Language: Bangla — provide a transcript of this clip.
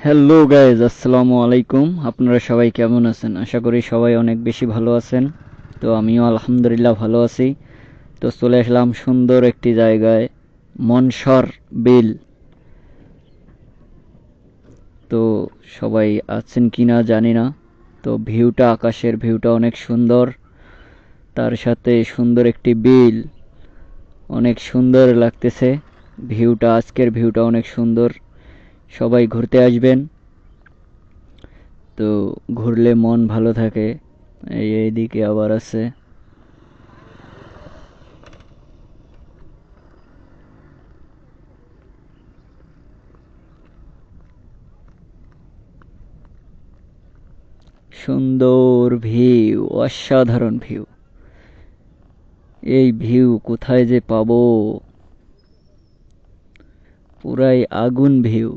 হ্যালো গাইজ, আসসালামু আলাইকুম। আপনারা সবাই কেমন আছেন? আশা করি সবাই অনেক বেশি ভালো আছেন। তো আমিও আলহামদুলিল্লাহ ভালো আছি। তো চলে আসলাম সুন্দর একটি জায়গায়, মনসর বিল। তো সবাই আছেন কিনা জানি না। তো ভিউটা, আকাশের ভিউটা অনেক সুন্দর, তার সাথে সুন্দর একটি বিল, অনেক সুন্দর লাগতেছে ভিউটা। আজকের ভিউটা অনেক সুন্দর, সবাই ঘুরতে আসবেন। তো ঘুরলে মন ভালো থাকে। এইদিকে আবার আছে সুন্দর ভিউ, অসাধারণ ভিউ। এই ভিউ কোথায় যে পাবো, পুরাই আগুন ভিউ।